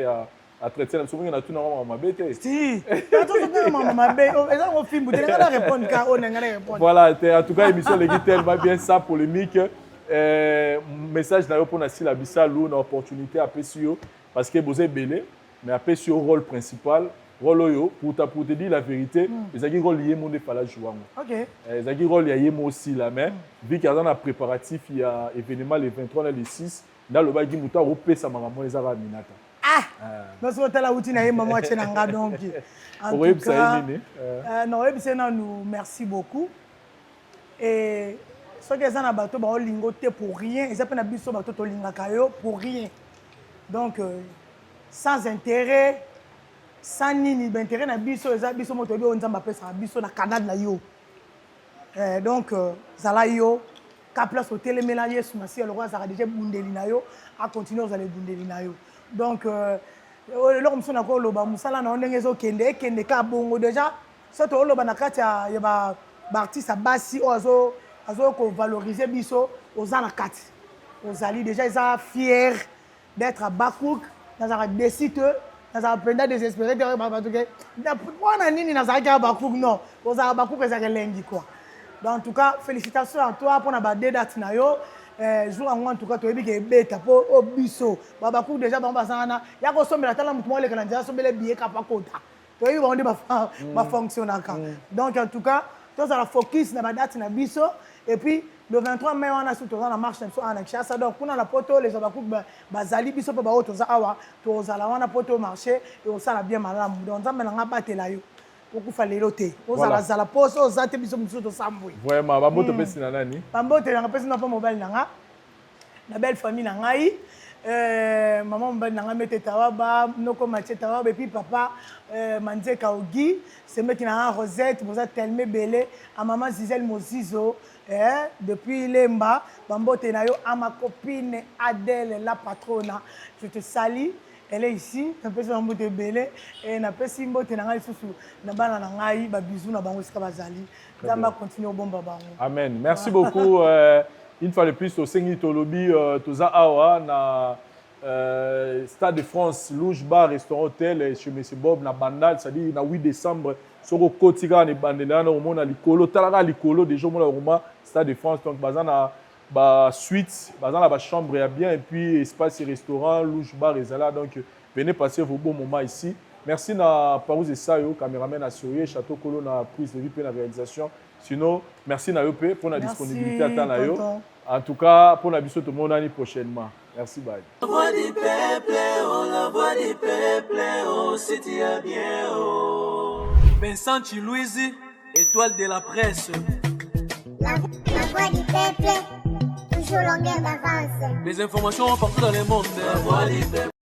à traiter la souvenir na tout normalement ma bête. Si. Voilà, en tout cas émission les tellement bien ça polémique message na yo pour na sila bisalu na opportunité à PCO parce que vous êtes belé mais à PCO rôle principal rôle yo pour te dire la vérité les agi rôle lié mon fala jouer. OK. Les agi rôle lié mo aussi la mais vu qu'il y a dans la préparatif il y a événement les 23 et les 6 dans le bagi muta opé ça maman les ara minata. Parce que tu as outil na maman chenanga donc en tout cas non nous merci beaucoup et ce que ça na bato ba olingo te pour rien et ça peut na biso bato to linga kayo pour rien donc sans intérêt sans nini d'intérêt na biso eza biso moto bi onzamba pesa biso na Canada na yo donc zala yo ka place hôtel Mélanger sous masi le roi ça déjà bundeli na yo a continuer aux aller bundeli na yo donc eloko mosusu na koloba mosala na yo ndenge ezokende ekende ka bongo déjà so tooloba na kati ya baartiste basi oyo azokovalorize biso oza na kati ozali déjà eza fier d'être à Bakouk nazalaka décide nazalaka mpenza désespéré te bato ke wana nini nazalaki à Bakouk non ozalaka Bakouk ezalaka elengi quoi. Donc en tout cas félicitations à toi mpona bade date na yo jour yango en tout cas toyebi ke ebeta mpo o biso Bakouk déjà bango bazangana ya kosombela tala motu moleka na nzela asombela biye kapa kota toyebi bango nde bafonctionnaka. Donc en tout cas tozala focus na badate na biso et puis le 23 mai on a surtout dans la marche na biso ana Kinshasa donc kuna na poto les Bakouk bazali biso mpo bao toza awa tozala wana poto marché et osala bien malamu donc nzambe nanga batela yo okufa lelo te ozala zala poso ozate biso mosusu tosambwe vraiment bamboto pesi na nani bamboto nanga pesi na po mobile nanga na belle famille na ngai maman mobile nanga mete tawaba noko Mathieu tawaba et puis papa Manzeka Ogi c'est meki na Rosette boza tellement belé à maman Zizel Mozizo depuis Lemba bambote na yo à ma copine Adèle la patronne je te salue. Elle est ici, na pesi na mbote belé et na pesi mbote na ngai susu na bana na ngai ba bisous na bango sika bazali. Nzamba continue au bomba bango. Amen. Merci beaucoup. Une fois de plus au Sengi Tolobi toza awa na Stade de France Louge Bar Restaurant Hôtel chez Monsieur Bob na Bandal, c'est-à-dire na 8 décembre soko kotika na bandela na omona likolo talaka likolo déjà omona roma Stade de France donc bazana ba suite bazana ba chambre ya bien et puis espace et restaurant Louge Bar ezala donc venez passer vos bons moments ici. Merci na Parouze Sayo cameraman assuré Château Kolo na prise de vue et na réalisation. Sinon merci na yo pe pour la disponibilité à temps na yo. En tout cas pour la biso tout le monde l'année prochainement. Merci bye. La voix du peuple, oh la voix du peuple, oh c'était bien oh. Vincent Chilouise, étoile de la presse. La voix du peuple, toujours longueur d'avance. Les informations partout dans le monde. La voix du peuple.